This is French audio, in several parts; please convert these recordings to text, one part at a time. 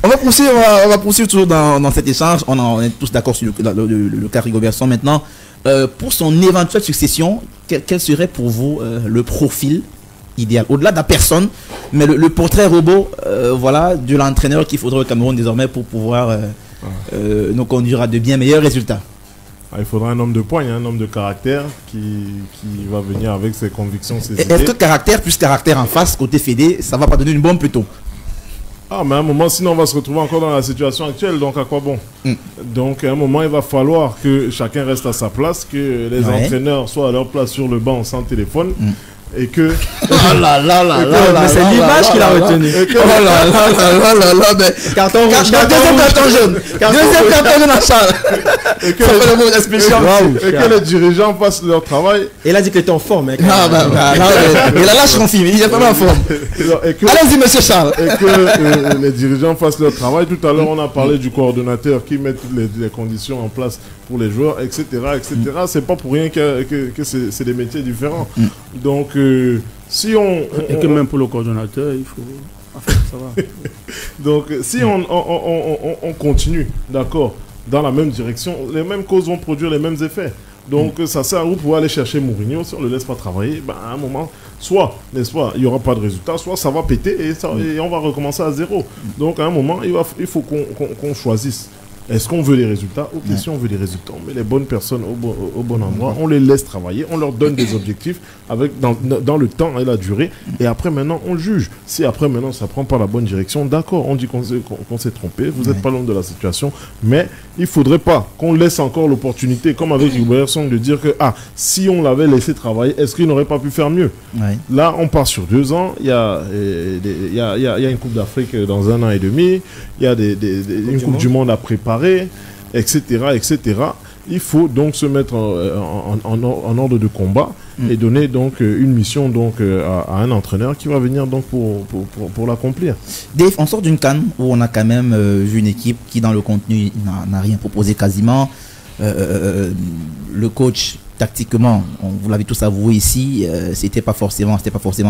On va poursuivre toujours dans cet échange. On est tous d'accord sur le cas Rigobertson maintenant. Pour son éventuelle succession, quel serait pour vous le profil idéal, au-delà de la personne, mais le portrait robot, voilà, de l'entraîneur qu'il faudrait au Cameroun désormais pour pouvoir nous conduire à de bien meilleurs résultats. Il faudra un homme de poigne, un homme de caractère qui va venir avec ses convictions, ses idées. Est-ce que caractère plus caractère en face, côté Fédé, ça va pas donner une bombe plutôt? Ah, mais à un moment, sinon on va se retrouver encore dans la situation actuelle, donc à quoi bon? Donc à un moment, il va falloir que chacun reste à sa place, que les entraîneurs soient à leur place sur le banc sans téléphone. Et que... Oh là là là là là, c'est l'image qu'il a retenue. Oh là là là là là, mais... Deuxième carton jaune. Deuxième carton jaune en salle. Et que les dirigeants fassent leur travail. Et il a dit qu'il était en forme. Et là, je confirme, il est vraiment en forme. Allez-y, monsieur Charles. Et que les dirigeants fassent leur travail. Tout à l'heure, on a parlé du coordonnateur qui met toutes les conditions en place pour les joueurs, etc. etc. C'est pas pour rien que c'est des métiers différents. Donc, si on... Et que même pour le coordonnateur, il faut... Enfin, ça va. Donc, si on continue, d'accord, dans la même direction, les mêmes causes vont produire les mêmes effets. Donc, ça sert à vous pour aller chercher Mourinho. Si on ne le laisse pas travailler, ben, à un moment, soit, n'est-ce pas, il n'y aura pas de résultat, soit ça va péter et on va recommencer à zéro. Donc, à un moment, il faut qu'on choisisse. Est-ce qu'on veut les résultats? Ok, si on veut les résultats, on met les bonnes personnes au bon endroit, on les laisse travailler, on leur donne des objectifs dans le temps et la durée, et après maintenant on juge. Si après maintenant ça prend pas la bonne direction, d'accord, on dit qu'on s'est trompé, vous n'êtes pas loin de la situation, mais il faudrait pas qu'on laisse encore l'opportunité, comme avec Rigobertson, de dire que si on l'avait laissé travailler, est-ce qu'il n'aurait pas pu faire mieux? Là, on part sur 2 ans, il y a une Coupe d'Afrique dans 1 an et demi, il y a une Coupe du Monde à préparer, etc., etc. Il faut donc se mettre en ordre de combat et donner donc une mission donc à un entraîneur qui va venir donc pour l'accomplir. Dave, on sort d'une CAN où on a quand même vu une équipe qui dans le contenu n'a rien proposé quasiment. Le coach tactiquement, vous l'avez tous avoué ici, c'était pas forcément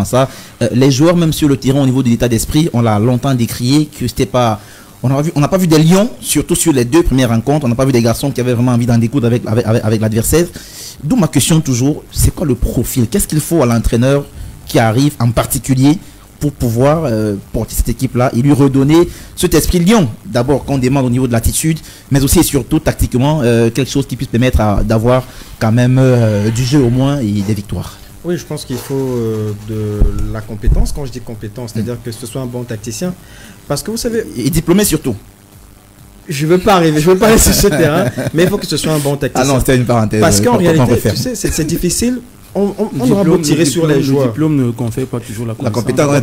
ça. Les joueurs même sur le terrain au niveau de l'état d'esprit, on l'a longtemps décrié que c'était pas... On n'a pas vu des lions, surtout sur les 2 premières rencontres. On n'a pas vu des garçons qui avaient vraiment envie d'en découdre avec l'adversaire. D'où ma question toujours, c'est quoi le profil? Qu'est-ce qu'il faut à l'entraîneur qui arrive en particulier pour pouvoir porter cette équipe-là et lui redonner cet esprit lion? D'abord, qu'on demande au niveau de l'attitude, mais aussi et surtout tactiquement, quelque chose qui puisse permettre d'avoir quand même du jeu au moins et des victoires. Oui, je pense qu'il faut de la compétence. Quand je dis compétence, c'est-à-dire que ce soit un bon tacticien. Parce que vous savez... Et diplômé surtout. Je ne veux pas aller sur ce terrain, mais il faut que ce soit un bon tacticien. Ah non, c'était une parenthèse. Parce qu'en réalité, tu sais, c'est difficile. On aura beau tirer sur les joueurs. Le diplôme ne confère pas toujours la compétence. On est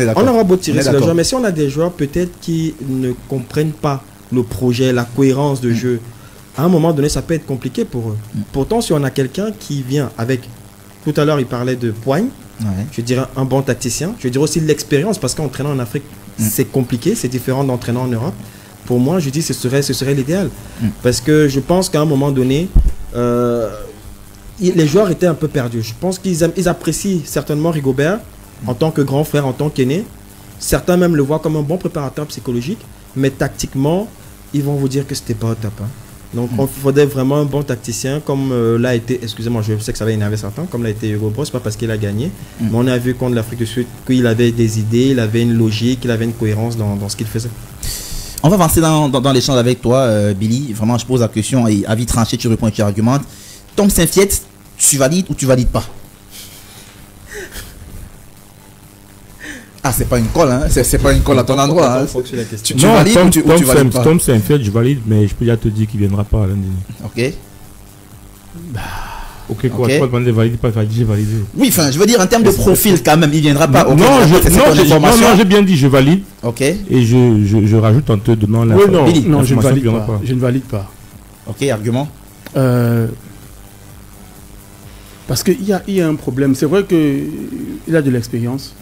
d'accord. On aura beau tirer sur les joueurs, mais si on a des joueurs peut-être qui ne comprennent pas le projet, la cohérence de jeu, à un moment donné, ça peut être compliqué pour eux. Pourtant, si on a quelqu'un qui vient avec... Tout à l'heure, il parlait de poigne. Je dirais un bon tacticien. Je dirais aussi l'expérience, parce qu'entraîner en Afrique, c'est compliqué, c'est différent d'entraîner en Europe. Pour moi, je dis que ce serait l'idéal. Parce que je pense qu'à un moment donné, les joueurs étaient un peu perdus. Je pense qu'ils apprécient certainement Rigobert en tant que grand frère, en tant qu'aîné. Certains même le voient comme un bon préparateur psychologique, mais tactiquement, ils vont vous dire que c'était pas au top. Donc, il faudrait vraiment un bon tacticien, comme l'a été, excusez-moi, je sais que ça va énerver certains, comme l'a été Hugo Bross, pas parce qu'il a gagné, mais on a vu contre l'Afrique du Sud qu'il avait des idées, il avait une logique, il avait une cohérence dans ce qu'il faisait. On va avancer dans l'échange avec toi, Billy. Vraiment, je pose la question et avis tranché, tu réponds et tu argumentes. Tom Saint-Fiet, tu valides ou tu valides pas? Ah, c'est pas une colle, hein? C'est pas une colle à ton endroit. Hein? Tu valides ou tu valides pas? Tom Saint-Fiet, je valide, mais je peux déjà te dire qu'il viendra pas à lundi. Ok. Ok, quoi, okay. Toi, demander valide, pas valide, j'ai validé. Oui, enfin, je veux dire, en termes de profil, quand même, il viendra pas. Okay. Non, j'ai bien dit, je valide. Ok. Et je rajoute en te donnant la. Oui, non, je ne valide pas. Je ne valide pas. Ok, argument. Parce qu'il y a un problème. C'est vrai qu'il a de l'expérience.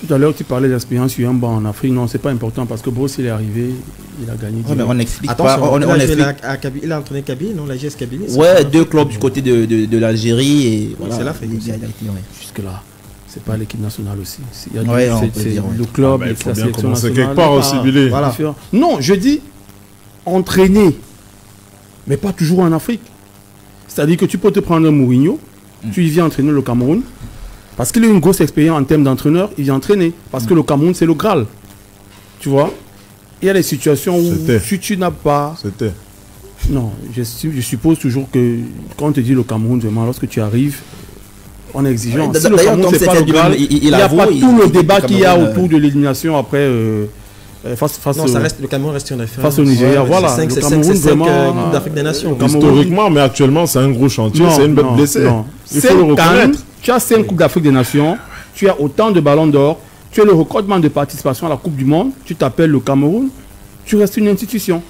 Tout à l'heure, tu parlais d'expérience sur un banc en Afrique. Non, c'est pas important parce que Bross, il est arrivé, il a gagné. Ouais, mais on n'explique pas. Il a entraîné Kabylie, non? La GS Kabylie. Ouais, 2 clubs du côté de l'Algérie. Et voilà, c'est l'Afrique. Jusque-là. c'est pas l'équipe nationale aussi. Il y a le club, il faut la bien sélection commencer nationale. quelque part aussi, Billy. Voilà. Non, je dis entraîner, mais pas toujours en Afrique. C'est-à-dire que tu peux te prendre un Mourinho, tu y viens entraîner le Cameroun, parce qu'il a une grosse expérience en termes d'entraîneur, il vient entraîner. Parce que le Cameroun, c'est le Graal. Tu vois? Il y a des situations où si tu n'as pas... Non, je suppose toujours que quand on te dit le Cameroun, vraiment, lorsque tu arrives, on est exigeant. Si le Cameroun, c'est pas le Graal, il n'y a pas tout le débat qu'il y a autour de l'élimination après... le Cameroun reste une référence. Face au Nigeria, voilà. Le Cameroun, vraiment... Coupe d'Afrique des Nations. Historiquement, mais actuellement, c'est un gros chantier, c'est une bête blessée. Il faut le reconnaître. Tu as 5 Coupes d'Afrique des Nations, tu as autant de ballons d'or, tu as le recordement de participation à la Coupe du Monde, tu t'appelles le Cameroun, tu restes une institution.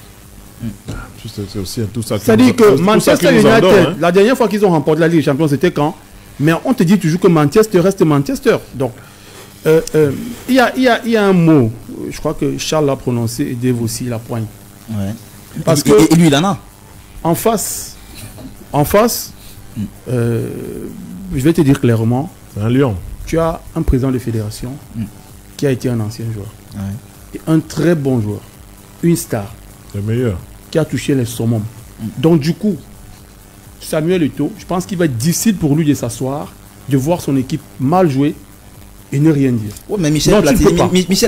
C'est aussi tout ça. C'est-à-dire que Manchester United, la dernière fois qu'ils ont remporté la Ligue des Champions, c'était quand? Mais on te dit toujours que Manchester reste Manchester. Donc, il y a un mot, je crois que Charles l'a prononcé et Dave aussi, la poigne. Ouais. Parce que et lui, il en a. En face, je vais te dire clairement, c'est un lion. Tu as un président de fédération qui a été un ancien joueur. Et un très bon joueur. Une star. Le meilleur. Qui a touché les summums. Donc du coup, Samuel Eto'o, je pense qu'il va être difficile pour lui de s'asseoir, de voir son équipe mal jouer et ne rien dire. Ouais, mais Michel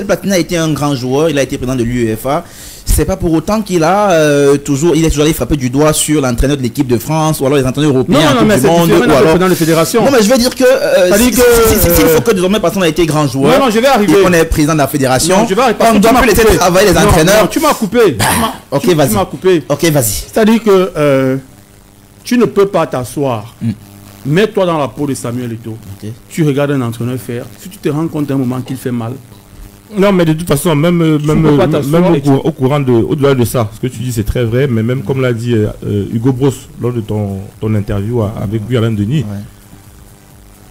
Platini a été un grand joueur, il a été président de l'UEFA. C'est pas pour autant qu'il a toujours allé frapper du doigt sur l'entraîneur de l'équipe de France ou alors les entraîneurs européens. Non, mais c'est différent président de fédération. Non, mais je veux dire que s'il faut que désormais personne a été grand joueur. Non, je vais arriver. Et qu'on est président de la fédération. Non, je vais arriver. On doit plus laisser travailler les entraîneurs. Non, tu m'as coupé. Ok, vas-y. Tu m'as coupé. Ok, vas-y. C'est-à-dire que tu ne peux pas t'asseoir. Mets-toi dans la peau de Samuel Eto'o. Tu regardes un entraîneur faire. Si tu te rends compte d'un moment qu'il fait mal. Non, mais de toute façon, même au-delà de ça, ce que tu dis c'est très vrai, mais même comme l'a dit Hugo Brosse lors de ton interview avec lui, Alain Denis,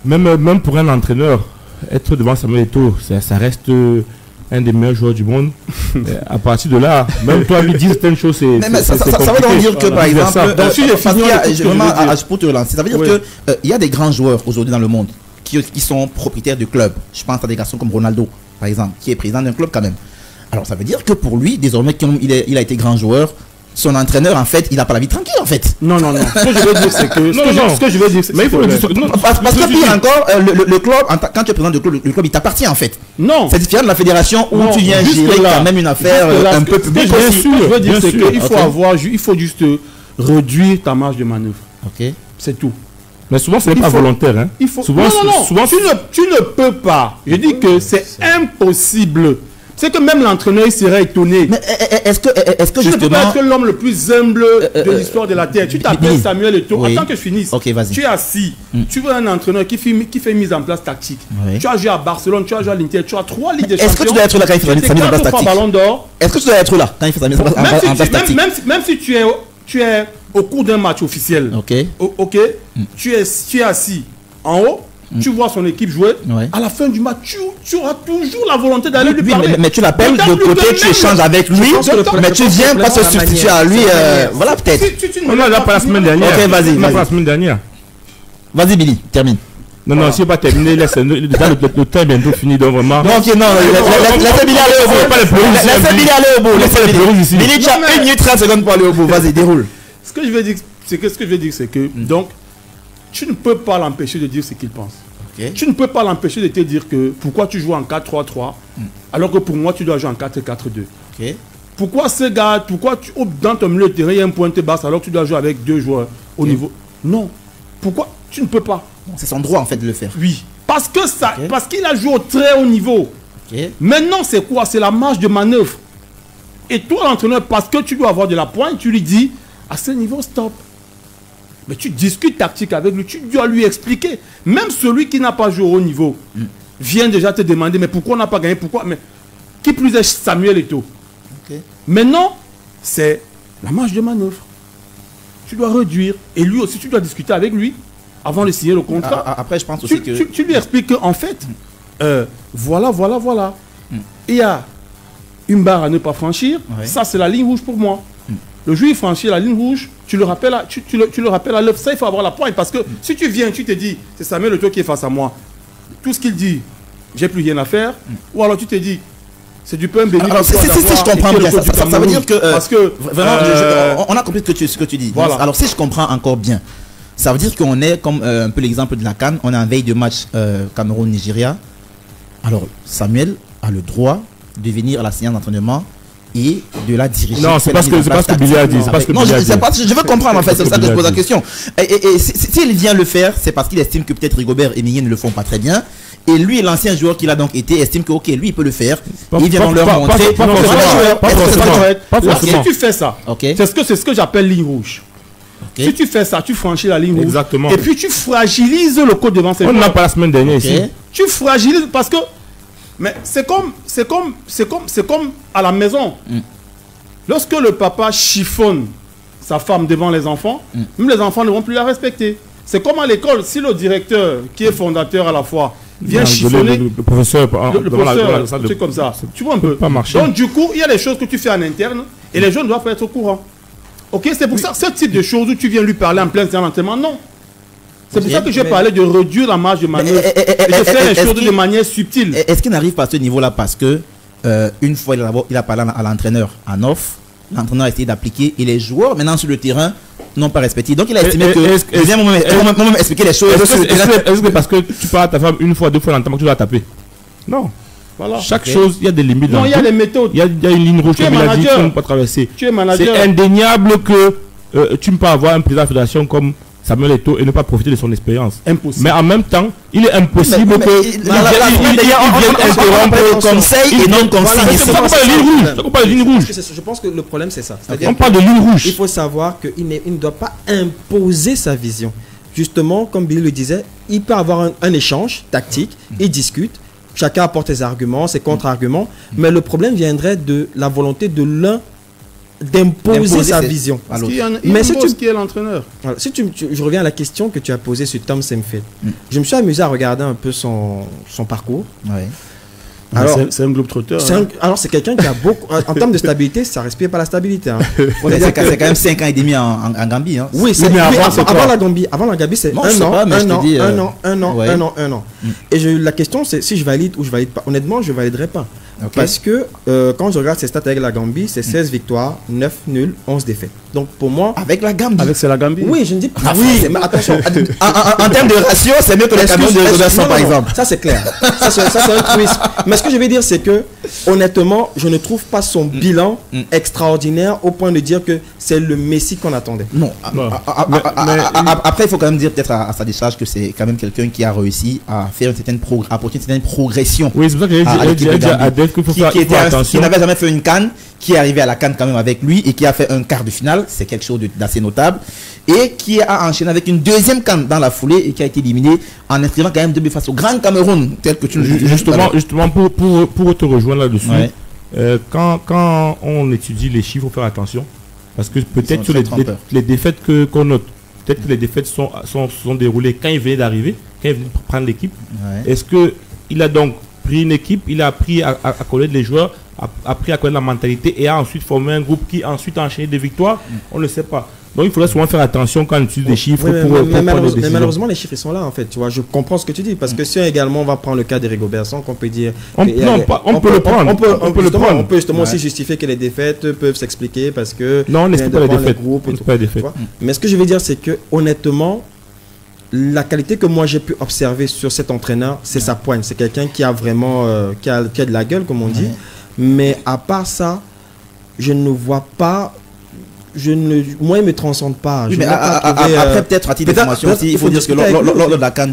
même pour un entraîneur, être devant Samuel Eto'o, ça reste un des meilleurs joueurs du monde. À partir de là, même toi lui dire certaines choses, c'est ça veut donc dire que, par exemple, pour te relancer, ça veut dire que il y a des grands joueurs aujourd'hui dans le monde qui sont propriétaires du club. Je pense à des garçons comme Ronaldo, par exemple, qui est président d'un club quand même. Alors ça veut dire que pour lui, désormais qu'il a été grand joueur, son entraîneur, en fait, il n'a pas la vie tranquille, en fait. Non. Ce que je veux dire, c'est que... Ce que je veux dire, c'est... Mais il faut le dire... Parce que puis encore, le club, quand tu es président du club, le club, il t'appartient, en fait. Non. C'est différent de la fédération où tu viens gérer quand même une affaire un peu publique. Bien sûr. Ce que je veux dire, c'est qu'il faut juste réduire ta marge de manœuvre. Ok. C'est tout. Mais souvent, ce n'est pas volontaire. Hein. Souvent, tu ne peux pas. Je dis que c'est impossible. C'est que même l'entraîneur, il serait étonné. Mais est-ce que tu ne peux pas être l'homme le plus humble de l'histoire de la Terre. Tu t'appelles Samuel Eto'o. Oui. Attends que je finisse. Ok, vas-y. Tu es assis. Tu veux un entraîneur qui fait mise en place tactique. Oui. Tu as joué à Barcelone, tu as joué à l'Inter, tu as 3 Ligues des Champions. Est-ce que tu dois être là quand il fait sa mise en place tactique? Est-ce que tu dois être là quand il fait sa mise en place tactique? Même si tu es au cours d'un match officiel. Ok. Tu es assis en haut. Tu vois son équipe jouer. Ouais. À la fin du match, tu auras toujours la volonté d'aller lui parler. Mais tu l'appelles de côté, tu échanges avec lui. Mais tu viens pas se substituer à lui. Voilà, peut-être. On l'a pas la semaine dernière. Ok, vas-y. On l'a pas la semaine dernière. Vas-y, Billy, termine. Non, si je n'ai pas terminé, le temps est bientôt fini, donc vraiment. Non, ok, non, laissez Billy aller au bout. Laissez Billy aller au bout. Billy, tu as 1 minute 30 secondes pour aller au bout. Vas-y, déroule. Ce que je veux dire, c'est que, donc, tu ne peux pas l'empêcher de dire ce qu'il pense. Okay. Tu ne peux pas l'empêcher de te dire que pourquoi tu joues en 4-3-3 alors que pour moi tu dois jouer en 4-4-2. Okay. Pourquoi ce gars, dans ton milieu de terrain il y a un pointe basse alors que tu dois jouer avec 2 joueurs au niveau. Non. Pourquoi tu ne peux pas? C'est son droit en fait de le faire. Oui. Parce qu'il a joué au très haut niveau. Okay. Maintenant c'est quoi? C'est la marge de manœuvre. Et toi l'entraîneur, parce que tu dois avoir de la pointe, tu lui dis à ce niveau stop. Mais tu discutes tactique avec lui, tu dois lui expliquer. Même celui qui n'a pas joué au haut niveau vient déjà te demander mais pourquoi on n'a pas gagné, pourquoi. Mais qui plus est Samuel Eto'o. Okay. Maintenant, c'est la marge de manœuvre. Tu dois réduire. Et lui aussi, tu dois discuter avec lui avant de signer le contrat. Après, je pense aussi que... Tu lui expliques qu'en fait, voilà. Il y a une barre à ne pas franchir. Ouais. Ça, c'est la ligne rouge pour moi. Le jour où il franchit la ligne rouge, tu le rappelles à l'œuvre. Ça, il faut avoir la pointe. Parce que si tu viens, tu te dis, c'est Samuel Eto'o qui est face à moi. tout ce qu'il dit, j'ai plus rien à faire, ou alors tu te dis, c'est du pain béni. Alors, si je comprends bien, ça veut dire que, parce que vraiment, on a compris ce que tu dis. Voilà. Alors, si je comprends encore bien, ça veut dire qu'on est comme un peu l'exemple de la CAN, on est en veille de match Cameroun-Nigeria. Alors, Samuel a le droit de venir à la séance d'entraînement et de la diriger. Non, c'est parce que Billy a dit. Je veux comprendre en fait, c'est pour ça que je pose la question. Et s'il vient le faire, c'est parce qu'il estime que peut-être Rigobert et Migné ne le font pas très bien. Et lui, l'ancien joueur qu'il a donc été, estime que ok, lui il peut le faire. Il vient donc leur montrer. Pas forcément. Si tu fais ça, c'est ce que j'appelle ligne rouge. Si tu fais ça, tu franchis la ligne rouge. Exactement. Et puis tu fragilises le coach devant ses joueurs. On n'a pas la semaine dernière ici. Tu fragilises parce que mais c'est comme à la maison. Lorsque le papa chiffonne sa femme devant les enfants, même les enfants ne vont plus la respecter. C'est comme à l'école, si le directeur qui est fondateur à la fois vient chiffonner le professeur, c'est comme ça. Tu vois un peu. Pas marcher. Donc du coup, il y a des choses que tu fais en interne et les jeunes doivent être au courant. Ok, c'est pour ça ce type de choses où tu viens lui parler en plein séance d'entraînement, non. C'est pour ça que j'ai parlé de réduire la marge de manœuvre et de faire les choses de manière subtile. Est-ce qu'il n'arrive pas à ce niveau-là parce que une fois il a parlé à l'entraîneur en off, l'entraîneur a essayé d'appliquer et les joueurs maintenant sur le terrain n'ont pas respecté. Donc il a estimé que je viens moi-même expliquer les choses. Est-ce que parce que tu parles à ta femme une fois, deux fois dans le temps, tu dois taper? Non. Voilà. Chaque chose, il y a des limites. Non, il y a des méthodes. Il y a une ligne rouge comme il a dit, tu ne peux pas traverser. Tu es manager. C'est indéniable que tu ne peux pas avoir un président de la fédération comme Samuel Eto'o et ne pas profiter de son expérience. Impossible. Mais en même temps, il est impossible qu'il vienne interrompre le conseil et non conseil. C'est pas de ligne rouge. Je pense que le problème c'est ça. On parle de ligne rouge. Il faut savoir qu'il ne doit pas imposer sa vision. Justement, comme Billy le disait, il peut avoir un échange tactique, il discute, chacun apporte ses arguments, ses contre-arguments, mais le problème viendrait de la volonté de l'un d'imposer sa vision. Mais si tu qui est l'entraîneur. Si je reviens à la question que tu as posée sur Tom Semfeld. Je me suis amusé à regarder un peu son parcours. Ouais. Alors, c'est un globe-trotteur. Alors, c'est quelqu'un qui a beaucoup. En termes de stabilité, ça respire pas la stabilité. Hein. C'est quand même 5 ans et demi en Gambie. Hein. Oui, c'est avant la Gambie. Avant la Gambie, c'est un an. Et la question, c'est si je valide ou je valide pas. Honnêtement, je validerai pas. Okay. Parce que quand je regarde ses stats avec la Gambie, c'est 16 victoires, 9 nuls, 11 défaites. Donc pour moi. Avec la Gambie. C'est la Gambie. Oui, je ne dis pas. Oui, mais attention. En termes de ratio, c'est mieux que les Cameroun de Robinson, par exemple. Ça, c'est clair. Ça, c'est un twist. Mais ce que je vais dire, c'est que, honnêtement, je ne trouve pas son bilan extraordinaire au point de dire que c'est le Messi qu'on attendait. Non. Après, il faut quand même dire, peut-être à sa décharge, que c'est quand même quelqu'un qui a réussi à faire une certaine progression. Oui, c'est pour ça que j'ai dit à Dave qu'il faut faire attention. Qui n'avait jamais fait une CAN, qui est arrivé à la CAN quand même avec lui et qui a fait un quart de finale, c'est quelque chose d'assez notable, et qui a enchaîné avec une deuxième CAN dans la foulée et qui a été éliminé en inscrivant quand même 2 buts face au Grand Cameroun, tel que tu le Justement, pour te rejoindre là-dessus, quand on étudie les chiffres, il faut faire attention, parce que peut-être sur les défaites qu'on note, peut-être que les défaites sont déroulées quand il venait d'arriver, quand il venait de prendre l'équipe. Est-ce qu'il a donc pris une équipe, il a appris à connaître les joueurs, a appris à connaître la mentalité et a ensuite formé un groupe qui ensuite a enchaîné des victoires? On ne le sait pas. Donc il faudrait souvent faire attention quand on utilise des chiffres pour prendre des décisions. Mais malheureusement, les chiffres ils sont là en fait. Tu vois, je comprends ce que tu dis parce que si également on va prendre le cas de Rigobertson, qu'on peut dire. On peut le prendre. On peut justement aussi justifier que les défaites peuvent s'expliquer parce que. Non, on n'explique pas les défaites. Mais ce que je veux dire, c'est que honnêtement, la qualité que moi j'ai pu observer sur cet entraîneur, c'est sa poigne. C'est quelqu'un qui a vraiment qui a de la gueule, comme on dit. Mais à part ça, je ne vois pas. Moi, il ne me transcende pas. Oui, mais après, peut-être à titre d'information aussi, il faut dire que lors de la CAN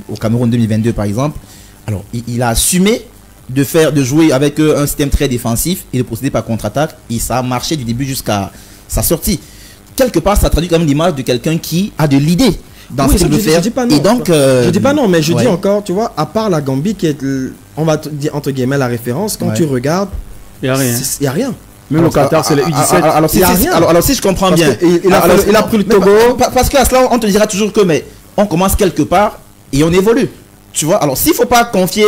au Cameroun 2022, par exemple, alors il a assumé de jouer avec un système très défensif et de procéder par contre-attaque. Et ça a marché du début jusqu'à sa sortie. Quelque part, ça traduit quand même l'image de quelqu'un qui a de l'idée dans ce qu'il veut faire. Et donc, je dis pas non, mais je dis encore, tu vois, à part la Gambie qui est, on va dire entre guillemets la référence, quand tu regardes, il n'y a rien. Il n'y a rien. Même le Qatar, c'est le U17. Alors, si je comprends bien, il a pris le Togo. Parce qu'à cela, on te dira toujours que mais on commence quelque part et on évolue. Tu vois, alors s'il ne faut pas confier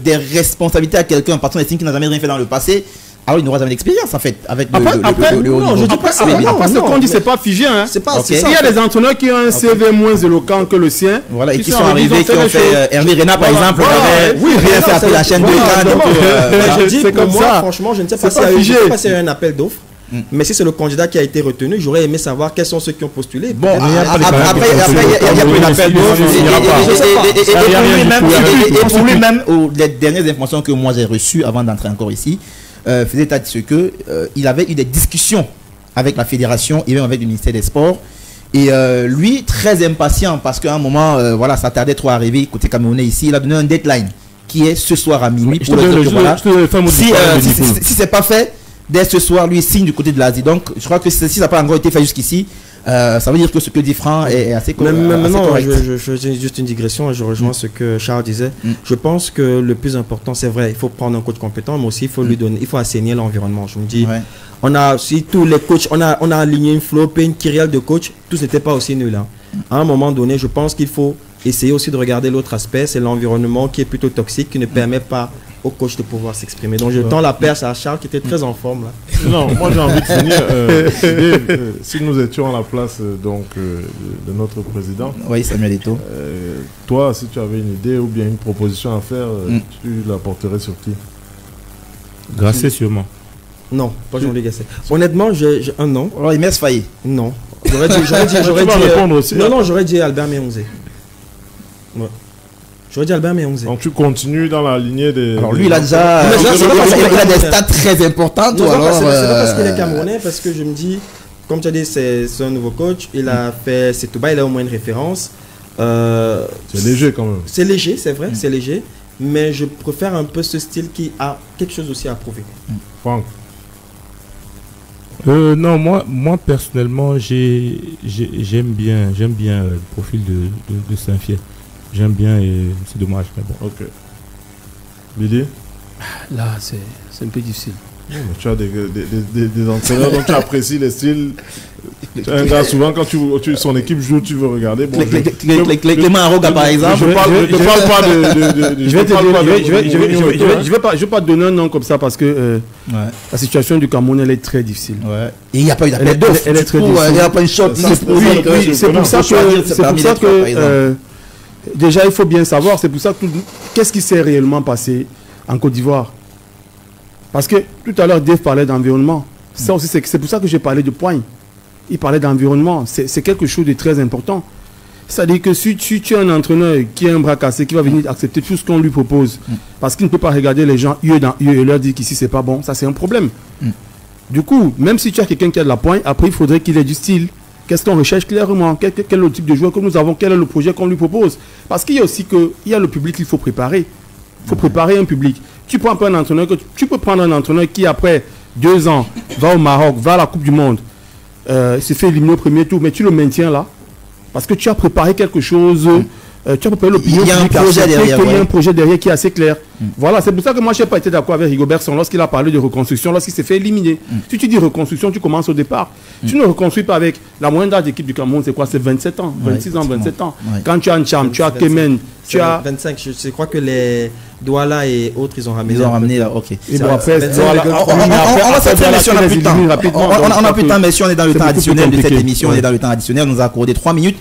des responsabilités à quelqu'un, parce qu'on estime qu'il n'a jamais rien fait dans le passé, alors il n'aura jamais d'expérience en fait avec Après, le haut niveau. je dis pas ça. Après, ce qu'on dit, c'est pas figé. Hein. C'est pas. Okay. Ça, il y a des entraîneurs qui ont un CV moins éloquent que le sien. Voilà, et qui sont arrivés, qui ont fait Hervé Renard par exemple, rien fait après la chaîne de cas. Je dis c'est comme moi, ça. Franchement, je ne sais pas s'il y a eu un appel d'offres. Mais si c'est le candidat qui a été retenu, j'aurais aimé savoir quels sont ceux qui ont postulé. Bon, après, il y a plus d'appel d'offres. Et pour lui-même, les dernières informations que moi j'ai reçues avant d'entrer encore ici, faisait état de ce que il avait eu des discussions avec la fédération et même avec le ministère des Sports. Et lui, très impatient, parce qu'à un moment, voilà, ça tardait trop à arriver côté camerounais ici, il a donné un deadline qui est ce soir à minuit. Si c'est pas fait, dès ce soir, lui, il signe du côté de l'Asie. Donc, je crois que si ça n'a pas encore été fait jusqu'ici, ça veut dire que ce que dit Franck est assez correct. Maintenant, je fais juste une digression et je rejoins ce que Charles disait. Je pense que le plus important, c'est vrai, il faut prendre un coach compétent, mais aussi il faut lui donner, il faut assainir l'environnement. Je me dis, on a si tous les coachs, on a aligné une flopée, une kyrielle de coachs, tous n'étaient pas aussi nuls. Hein. À un moment donné, je pense qu'il faut essayer aussi de regarder l'autre aspect, c'est l'environnement qui est plutôt toxique, qui ne permet pas au coach de pouvoir s'exprimer. Donc je tends la perche à Charles qui était très en forme là. Non, moi j'ai envie de finir. Si nous étions à la place de notre président, oui, Samuel Eto'o. Toi, si tu avais une idée ou bien une proposition à faire, tu la porterais sur qui? Grasset sûrement. Non, pas Jean-Luc Gasset. Honnêtement, j'ai un nom. Alors il Mers Faye. Non. J'aurais dit j'aurais dit Albert Méonzé. Ouais. J'aurais dit Albert Méonzé. Donc tu continues dans la lignée des... Alors lui, il a déjà... il a des stats très importantes. C'est pas parce qu'il est camerounais, parce que je me dis, comme tu as dit, c'est un nouveau coach. Il a fait Setouba, il a au moins une référence. C'est léger quand même. C'est léger, c'est vrai, c'est léger. Mais je préfère un peu ce style qui a quelque chose aussi à prouver. Franck. Non, moi personnellement, j'aime bien le profil de Saint-Fiel. J'aime bien et c'est dommage, mais bon. Ok. Billy? Là, c'est un peu difficile. Mais tu as des entraîneurs dont tu apprécies les styles. Tu es un gars, souvent, quand son équipe joue, tu veux regarder. Bon, Clément Aroga, par exemple. Je ne parle pas de... Je vais pas donner un nom comme ça parce que la situation du Cameroun, elle est très difficile. Ouais. Et il n'y a pas eu d'appel d'offres. Elle est très difficile. Il n'y a pas une shot. C'est pour ça que déjà, il faut bien savoir, c'est pour ça que qu'est-ce qui s'est réellement passé en Côte d'Ivoire. Parce que tout à l'heure, Dave parlait d'environnement. Ça aussi, c'est pour ça que j'ai parlé de poigne. Il parlait d'environnement. C'est quelque chose de très important. C'est-à-dire que si tu es un entraîneur qui a un bras cassé, qui va venir accepter tout ce qu'on lui propose, parce qu'il ne peut pas regarder les gens yeux dans yeux et leur dire qu'ici, c'est pas bon, ça, c'est un problème. Du coup, même si tu as quelqu'un qui a de la poigne, après, il faudrait qu'il ait du style. Qu'est-ce qu'on recherche clairement? Quel est le type de joueur que nous avons? Quel est le projet qu'on lui propose? Parce qu'il y a aussi le public qu'il faut préparer. Il faut préparer un public. Tu prends un entraîneur tu peux prendre un entraîneur qui, après 2 ans, va au Maroc, va à la Coupe du Monde, se fait éliminer au premier tour, mais tu le maintiens là. Parce que tu as préparé quelque chose, tu as préparé l'opinion. Il y a un projet derrière. Il y a un projet derrière qui est assez clair. Voilà, c'est pour ça que moi, je n'ai pas été d'accord avec Rigobertson lorsqu'il a parlé de reconstruction, lorsqu'il s'est fait éliminer. Si tu dis reconstruction, tu commences au départ. Tu ne reconstruis pas avec la moyenne d'âge d'équipe du Cameroun, c'est quoi? C'est 27 ans, 26 ans, 27 ans. Quand tu as Ncham, tu as Kemen, tu as 25. Je crois que les Douala et autres, ils ont ramené. Ils ont ramené là, ok. Et bon, après, on va se faire, mais si on a plus de temps. On a plus de temps, mais si on est dans le temps additionnel de cette émission, on est dans le temps additionnel. On nous a accordé 3 minutes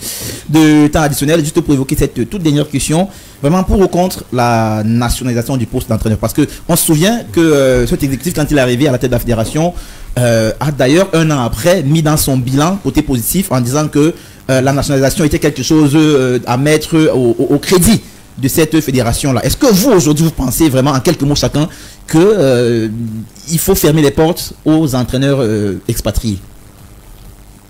de temps additionnel juste pour évoquer cette toute dernière question. Vraiment pour ou contre la nationalisation du poste d'entraîneur. Parce qu'on se souvient que cet exécutif, quand il est arrivé à la tête de la fédération, a d'ailleurs 1 an après mis dans son bilan côté positif en disant que la nationalisation était quelque chose à mettre au crédit de cette fédération-là. Est-ce que vous, aujourd'hui, vous pensez vraiment, en quelques mots chacun, qu'il faut fermer les portes aux entraîneurs expatriés?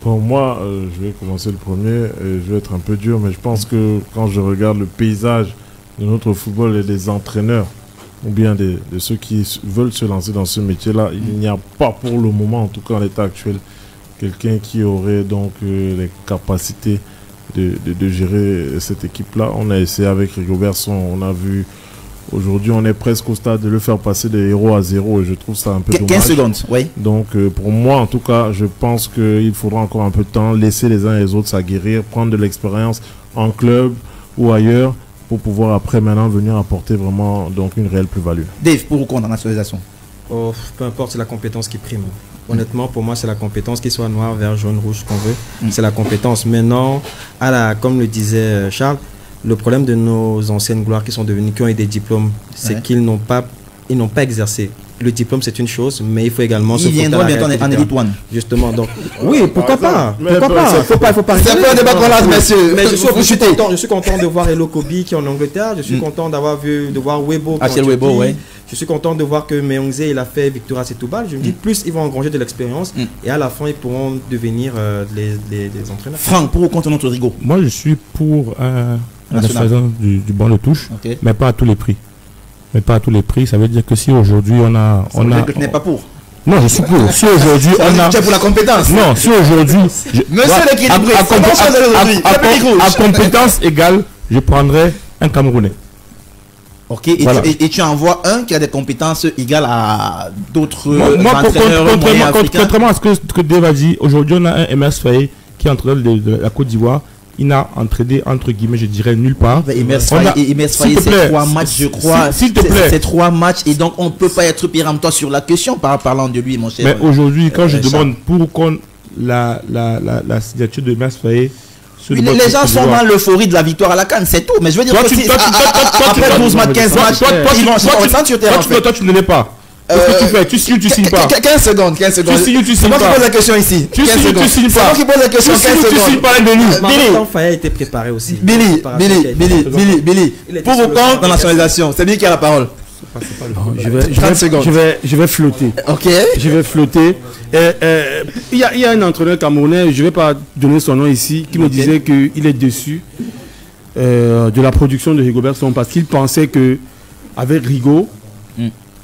Pour moi, je vais commencer le premier et je vais être un peu dur, mais je pense que quand je regarde le paysage de notre football et des entraîneurs, ou bien de ceux qui veulent se lancer dans ce métier-là, il n'y a pas pour le moment, en tout cas en l'état actuel, quelqu'un qui aurait donc les capacités de gérer cette équipe-là. On a essayé avec Rigobertson, on a vu... Aujourd'hui, on est presque au stade de le faire passer de 0 à 0 et je trouve ça un peu dommage. 15 secondes, oui. Donc, pour moi, en tout cas, je pense qu'il faudra encore un peu de temps, laisser les uns et les autres s'aguerrir, prendre de l'expérience en club ou ailleurs pour pouvoir après maintenant venir apporter vraiment donc une réelle plus-value. Dave, pour ou contre la nationalisation? Oh, peu importe, c'est la compétence qui prime. Honnêtement, pour moi, c'est la compétence, qu'il soit noir, vert, jaune, rouge, ce qu'on veut. C'est la compétence. Maintenant, comme le disait Charles, le problème de nos anciennes gloires qui ont eu des diplômes, c'est qu'ils n'ont pas exercé. Le diplôme, c'est une chose, mais il faut également se focaliser en Elite One. Justement, donc, oui, pourquoi pas. Pourquoi pas. Faut pas. C'est un peu un débat qu'on a, messieurs. Mais je suis content de voir Elo Kobi qui est en Angleterre. Je suis content de voir Webo. Je suis content de voir que Meongze, il a fait Victoria Setúbal. Je me dis, plus ils vont engranger de l'expérience et à la fin, ils pourront devenir les entraîneurs. Franck, pour ou contre notre Rigo? Moi, je suis pour la nationalisation du banc de touche, mais pas à tous les prix. Mais pas à tous les prix, ça veut dire que si aujourd'hui on a... Tu n'es pas pour? Non, je suis pour. Si aujourd'hui on a... Tu es pour la compétence? Non, si aujourd'hui... Monsieur l'équilibré, à compétence égale, je prendrais un Camerounais. Ok, et tu envoies un qui a des compétences égales à d'autres entraîneurs contrairement à ce que Dave a dit, aujourd'hui on a un MS Faye qui est entraîneur de la Côte d'Ivoire. Il n'a entraîné, entre guillemets, je dirais, nulle part. Emers Faye, c'est 3 matchs, je crois. S'il te plaît. C'est 3 matchs et donc on ne peut pas être péremptoire sur la question parlant de lui, mon cher. Mais aujourd'hui, quand je demande pourquoi la signature de Emers Faye... Les gens sont dans l'euphorie de la victoire à la CAN, c'est tout. Mais je veux dire que après 12 matchs, 15 matchs, toi, tu ne l'es pas. Qu'est-ce que tu fais? Tu signes ou tu signes pas? 15 secondes. Tu signes ou tu signes pas? C'est moi qui pose la question ici. Tu signes ou tu signes pas? C'est moi qui pose la question. 15 secondes. Tu signes pas, Billy. Faye a été préparé aussi. Billy. Pour ou contre la nationalisation? C'est lui qui a la parole. Je vais flotter. Ok. Je vais flotter. Il y a un entraîneur camerounais, je ne vais pas donner son nom ici, qui me disait qu'il est déçu de la production de Rigobert Song parce qu'il pensait qu'avec Rigo,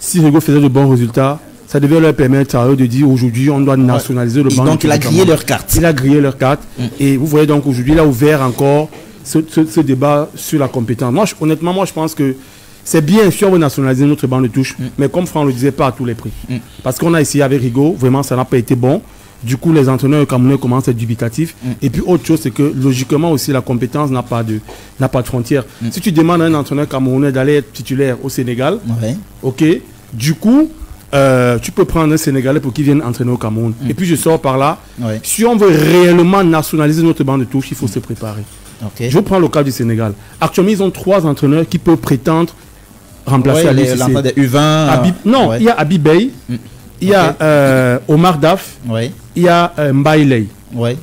si Rigo faisait de bons résultats, ça devait leur permettre à eux de dire aujourd'hui on doit nationaliser le banc. Donc il a grillé leur carte. Il a grillé leur carte. Et vous voyez donc aujourd'hui il a ouvert encore ce débat sur la compétence. Honnêtement, moi je pense que c'est bien si on veut nationaliser notre banc de touche, mais comme Franck le disait, pas à tous les prix. Parce qu'on a essayé avec Rigo, vraiment ça n'a pas été bon. Du coup, les entraîneurs camerounais commencent à être dubitatifs. Et puis, autre chose, c'est que logiquement aussi, la compétence n'a pas de frontières. Si tu demandes à un entraîneur camerounais d'aller être titulaire au Sénégal, ok, du coup, tu peux prendre un Sénégalais pour qu'il vienne entraîner au Cameroun. Et puis, je sors par là. Si on veut réellement nationaliser notre banc de touche, il faut se préparer. Je prends le cas du Sénégal. Actuellement, ils ont 3 entraîneurs qui peuvent prétendre remplacer l'enfant des U20. Il y a Habib Bey. Il y a Omar Daf, il y a Mbaye,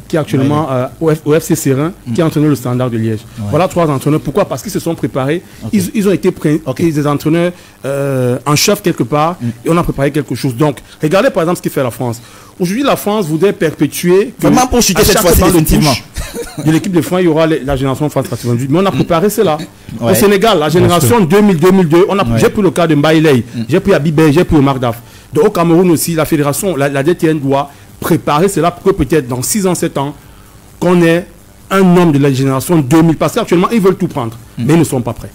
qui est actuellement au FC Serein, qui a entraîné le Standard de Liège. Voilà 3 entraîneurs. Pourquoi? Parce qu'ils se sont préparés. Ils ont été des entraîneurs en chef quelque part et on a préparé quelque chose. Donc, regardez par exemple ce que fait la France. Aujourd'hui, la France voudrait perpétuer... Vraiment pour chuter cette fois-ci définitivement. De l'équipe de France, il y aura la génération France 98. Mais on a préparé cela. Au Sénégal, la génération 2000-2002, j'ai pris le cas de Mbaye, j'ai pris Habibé, j'ai pris Omar Daf. Donc au Cameroun aussi, la fédération, la DTN doit préparer cela pour que peut-être dans 6 ans, 7 ans, qu'on ait un homme de la génération 2000. Parce qu'actuellement, ils veulent tout prendre, mais ils ne sont pas prêts.